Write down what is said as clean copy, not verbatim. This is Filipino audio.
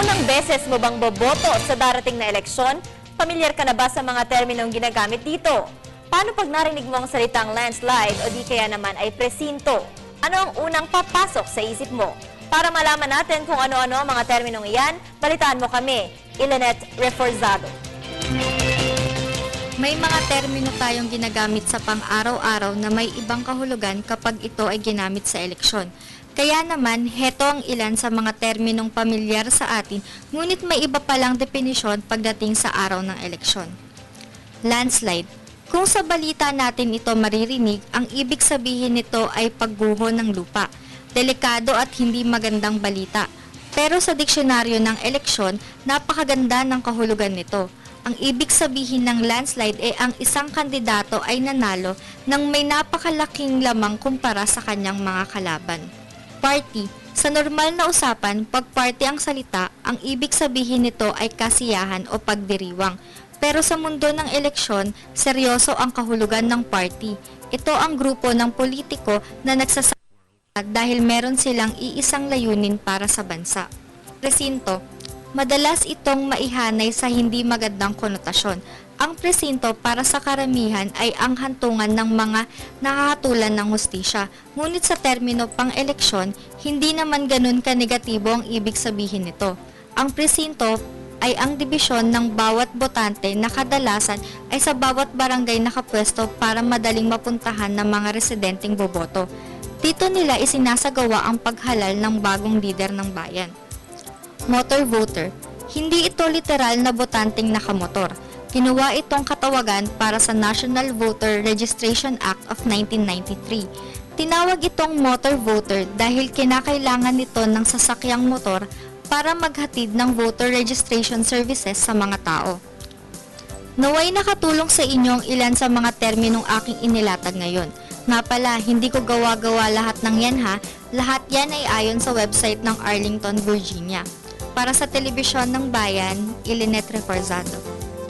Unang beses mo bang boboto sa darating na eleksyon? Pamilyar ka na ba sa mga terminong ginagamit dito? Paano pag narinig mo ang salitang landslide o di kaya naman ay presinto? Ano ang unang papasok sa isip mo? Para malaman natin kung ano-ano ang mga terminong iyan, balitaan mo kami, Ilanet Reforzado. May mga termino tayong ginagamit sa pang-araw-araw na may ibang kahulugan kapag ito ay ginamit sa eleksyon. Kaya naman, heto ang ilan sa mga terminong pamilyar sa atin, ngunit may iba palang definisyon pagdating sa araw ng eleksyon. Landslide. Kung sa balita natin ito maririnig, ang ibig sabihin nito ay pagguho ng lupa. Delikado at hindi magandang balita. Pero sa diksyonaryo ng eleksyon, napakaganda ng kahulugan nito. Ang ibig sabihin ng landslide ay ang isang kandidato ay nanalo nang may napakalaking lamang kumpara sa kanyang mga kalaban. Party. Sa normal na usapan, pag party ang salita, ang ibig sabihin nito ay kasiyahan o pagdiriwang. Pero sa mundo ng eleksyon, seryoso ang kahulugan ng party. Ito ang grupo ng politiko na nagsasama dahil meron silang iisang layunin para sa bansa. Presinto. Madalas itong maihanay sa hindi magandang konotasyon. Ang presinto para sa karamihan ay ang hantungan ng mga nakahatulan ng hustisya. Ngunit sa termino pang-eleksyon, hindi naman ganun ka-negatibo ang ibig sabihin nito. Ang presinto ay ang dibisyon ng bawat botante na kadalasan ay sa bawat barangay nakapwesto para madaling mapuntahan ng mga residenteng boboto. Dito nila isinasagawa ang paghalal ng bagong lider ng bayan. Motor voter. Hindi ito literal na botanteng nakamotor. Ginawa itong katawagan para sa National Voter Registration Act of 1993. Tinawag itong motor voter dahil kinakailangan nito ng sasakyang motor para maghatid ng voter registration services sa mga tao. Naway nakatulong sa inyo ang ilan sa mga terminong aking inilatag ngayon. Nga pala, hindi ko gawa-gawa lahat ng yan ha. Lahat yan ay ayon sa website ng Arlington, Virginia. Para sa Telebisyon ng Bayan, Ilanet Reforzado.